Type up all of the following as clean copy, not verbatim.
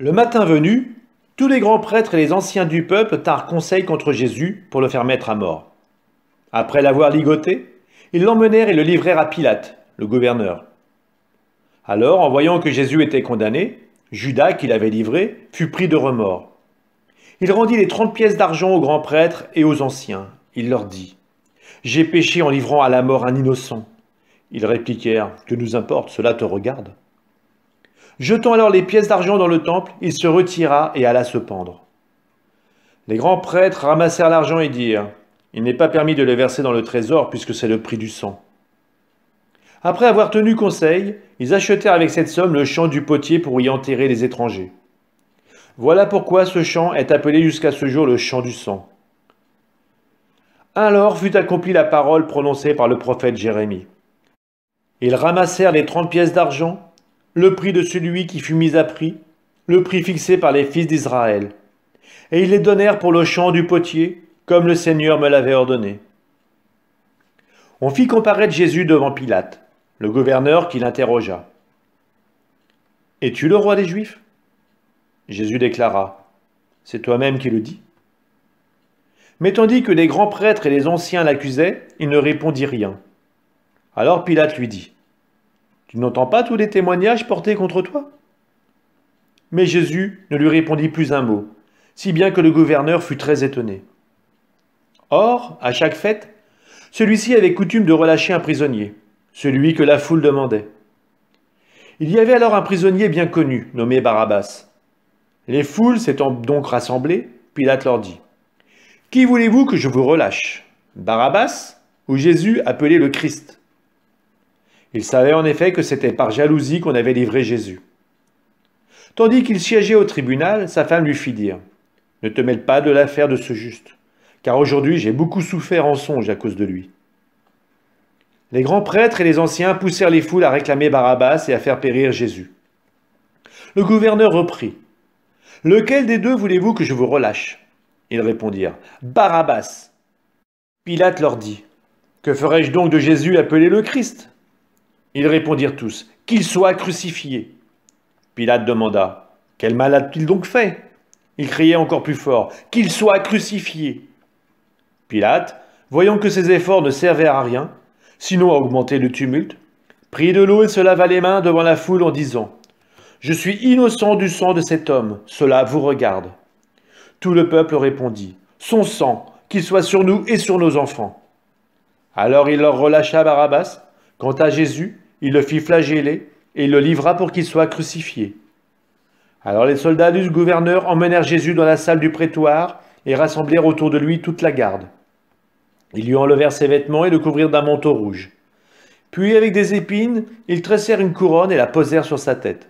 Le matin venu, tous les grands prêtres et les anciens du peuple tinrent conseil contre Jésus pour le faire mettre à mort. Après l'avoir ligoté, ils l'emmenèrent et le livrèrent à Pilate, le gouverneur. Alors, en voyant que Jésus était condamné, Judas, qui l'avait livré, fut pris de remords. Il rendit les 30 pièces d'argent aux grands prêtres et aux anciens. Il leur dit : « J'ai péché en livrant à la mort un innocent. » Ils répliquèrent : « Que nous importe, cela te regarde. » Jetant alors les pièces d'argent dans le temple, il se retira et alla se pendre. Les grands prêtres ramassèrent l'argent et dirent : « Il n'est pas permis de le verser dans le trésor puisque c'est le prix du sang. » Après avoir tenu conseil, ils achetèrent avec cette somme le champ du potier pour y enterrer les étrangers. Voilà pourquoi ce champ est appelé jusqu'à ce jour le champ du sang. Alors fut accomplie la parole prononcée par le prophète Jérémie. Ils ramassèrent les 30 pièces d'argent, le prix de celui qui fut mis à prix, le prix fixé par les fils d'Israël. Et ils les donnèrent pour le champ du potier, comme le Seigneur me l'avait ordonné. On fit comparaître Jésus devant Pilate, le gouverneur qui l'interrogea. « Es-tu le roi des Juifs ?» Jésus déclara : « C'est toi-même qui le dis. » Mais tandis que les grands prêtres et les anciens l'accusaient, il ne répondit rien. Alors Pilate lui dit : « Tu n'entends pas tous les témoignages portés contre toi ?» Mais Jésus ne lui répondit plus un mot, si bien que le gouverneur fut très étonné. Or, à chaque fête, celui-ci avait coutume de relâcher un prisonnier, celui que la foule demandait. Il y avait alors un prisonnier bien connu, nommé Barabbas. Les foules s'étant donc rassemblées, Pilate leur dit : « Qui voulez-vous que je vous relâche, Barabbas ou Jésus appelé le Christ ?» Il savait en effet que c'était par jalousie qu'on avait livré Jésus. Tandis qu'il siégeait au tribunal, sa femme lui fit dire : « Ne te mêle pas de l'affaire de ce juste, car aujourd'hui j'ai beaucoup souffert en songe à cause de lui. » Les grands prêtres et les anciens poussèrent les foules à réclamer Barabbas et à faire périr Jésus. Le gouverneur reprit : « Lequel des deux voulez-vous que je vous relâche ?» Ils répondirent : « Barabbas. » Pilate leur dit : « Que ferai-je donc de Jésus appelé le Christ ?» Ils répondirent tous : « Qu'il soit crucifié. » Pilate demanda : « Quel mal a-t-il donc fait ?» Ils criaient encore plus fort : « Qu'il soit crucifié. » Pilate, voyant que ses efforts ne servaient à rien, sinon à augmenter le tumulte, prit de l'eau et se lava les mains devant la foule en disant : « Je suis innocent du sang de cet homme, cela vous regarde. » Tout le peuple répondit : « Son sang, qu'il soit sur nous et sur nos enfants. » Alors il leur relâcha Barabbas. Quant à Jésus, il le fit flageller et il le livra pour qu'il soit crucifié. Alors les soldats du gouverneur emmenèrent Jésus dans la salle du prétoire et rassemblèrent autour de lui toute la garde. Ils lui enlevèrent ses vêtements et le couvrirent d'un manteau rouge. Puis, avec des épines, ils tressèrent une couronne et la posèrent sur sa tête.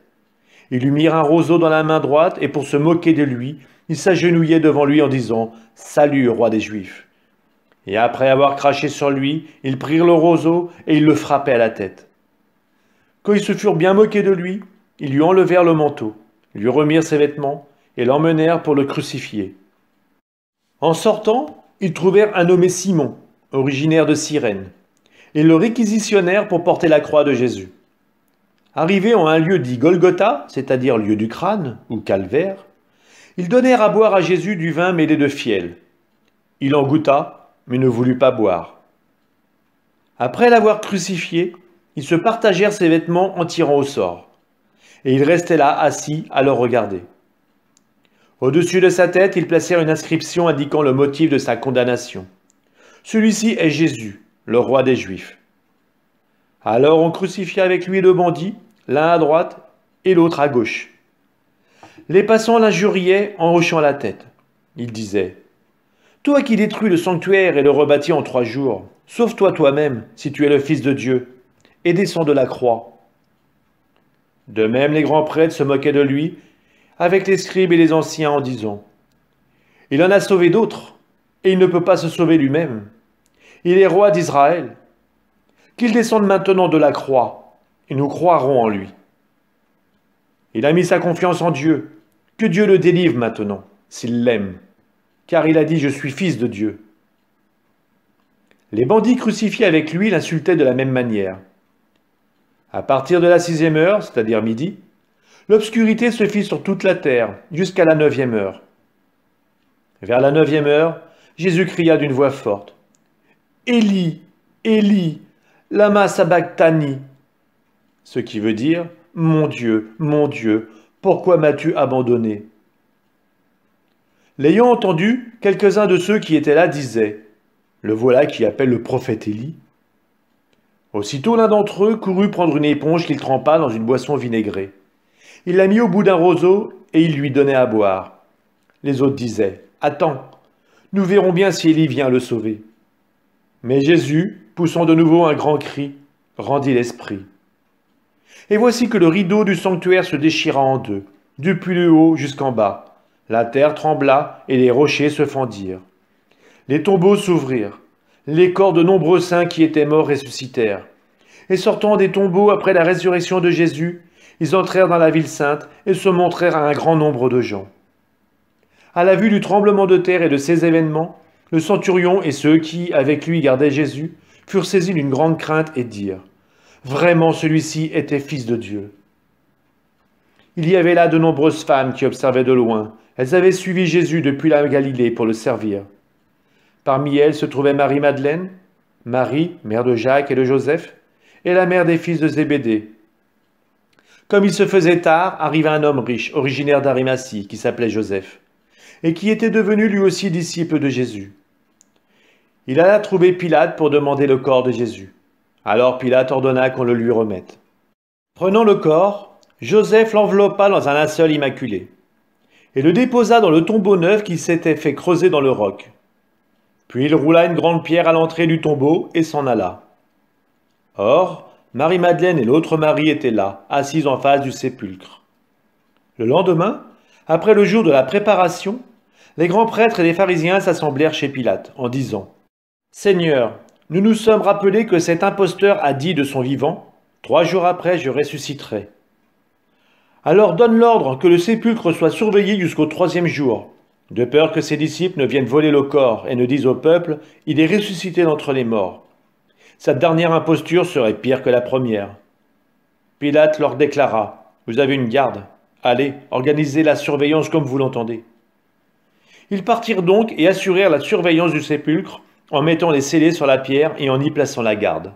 Ils lui mirent un roseau dans la main droite et pour se moquer de lui, ils s'agenouillaient devant lui en disant : « Salut, roi des Juifs !» Et après avoir craché sur lui, ils prirent le roseau et ils le frappaient à la tête. Quand ils se furent bien moqués de lui, ils lui enlevèrent le manteau, lui remirent ses vêtements et l'emmenèrent pour le crucifier. En sortant, ils trouvèrent un nommé Simon, originaire de Cyrène, et le réquisitionnèrent pour porter la croix de Jésus. Arrivés en un lieu dit Golgotha, c'est-à-dire lieu du crâne ou calvaire, ils donnèrent à boire à Jésus du vin mêlé de fiel. Il en goûta, mais ne voulut pas boire. Après l'avoir crucifié, ils se partagèrent ses vêtements en tirant au sort, et il restait là assis à le regarder. Au-dessus de sa tête, ils placèrent une inscription indiquant le motif de sa condamnation. Celui-ci est Jésus, le roi des Juifs. Alors on crucifia avec lui deux bandits, l'un à droite et l'autre à gauche. Les passants l'injuriaient en hochant la tête. Ils disaient : « Toi qui détruis le sanctuaire et le rebâtis en 3 jours, sauve-toi toi-même, si tu es le Fils de Dieu, et descends de la croix. » De même, les grands prêtres se moquaient de lui, avec les scribes et les anciens, en disant : « Il en a sauvé d'autres, et il ne peut pas se sauver lui-même. Il est roi d'Israël. Qu'il descende maintenant de la croix, et nous croirons en lui. Il a mis sa confiance en Dieu, que Dieu le délivre maintenant, s'il l'aime, car il a dit : je suis fils de Dieu. » Les bandits crucifiés avec lui l'insultaient de la même manière. À partir de la 6e heure, c'est-à-dire midi, L'obscurité se fit sur toute la terre, jusqu'à la 9e heure. Vers la 9e heure, Jésus cria d'une voix forte, « Élie, Élie, lama sabachthani » ce qui veut dire « Mon Dieu, pourquoi m'as-tu abandonné » L'ayant entendu, quelques-uns de ceux qui étaient là disaient « Le voilà qui appelle le prophète Élie » Aussitôt l'un d'entre eux courut prendre une éponge qu'il trempa dans une boisson vinaigrée. Il la mit au bout d'un roseau et il lui donnait à boire. Les autres disaient « Attends, nous verrons bien si Élie vient le sauver. » Mais Jésus, poussant de nouveau un grand cri, rendit l'esprit. Et voici que le rideau du sanctuaire se déchira en deux, du plus haut jusqu'en bas. La terre trembla et les rochers se fendirent. Les tombeaux s'ouvrirent. Les corps de nombreux saints qui étaient morts ressuscitèrent. Et sortant des tombeaux après la résurrection de Jésus, ils entrèrent dans la ville sainte et se montrèrent à un grand nombre de gens. À la vue du tremblement de terre et de ces événements, le centurion et ceux qui, avec lui, gardaient Jésus, furent saisis d'une grande crainte et dirent « Vraiment celui-ci était fils de Dieu ». Il y avait là de nombreuses femmes qui observaient de loin. Elles avaient suivi Jésus depuis la Galilée pour le servir. Parmi elles se trouvait Marie-Madeleine, Marie, mère de Jacques et de Joseph, et la mère des fils de Zébédée. Comme il se faisait tard, arriva un homme riche, originaire d'Arimathie, qui s'appelait Joseph, et qui était devenu lui aussi disciple de Jésus. Il alla trouver Pilate pour demander le corps de Jésus. Alors Pilate ordonna qu'on le lui remette. Prenant le corps, Joseph l'enveloppa dans un linceul immaculé, et le déposa dans le tombeau neuf qui s'était fait creuser dans le roc. Puis il roula une grande pierre à l'entrée du tombeau et s'en alla. Or, Marie-Madeleine et l'autre Marie étaient là, assises en face du sépulcre. Le lendemain, après le jour de la préparation, les grands prêtres et les pharisiens s'assemblèrent chez Pilate, en disant « Seigneur, nous nous sommes rappelés que cet imposteur a dit de son vivant, « 3 jours après, je ressusciterai. » Alors donne l'ordre que le sépulcre soit surveillé jusqu'au 3e jour, de peur que ses disciples ne viennent voler le corps et ne disent au peuple « Il est ressuscité d'entre les morts ». Cette dernière imposture serait pire que la première. Pilate leur déclara « Vous avez une garde. Allez, organisez la surveillance comme vous l'entendez. » Ils partirent donc et assurèrent la surveillance du sépulcre en mettant les scellés sur la pierre et en y plaçant la garde.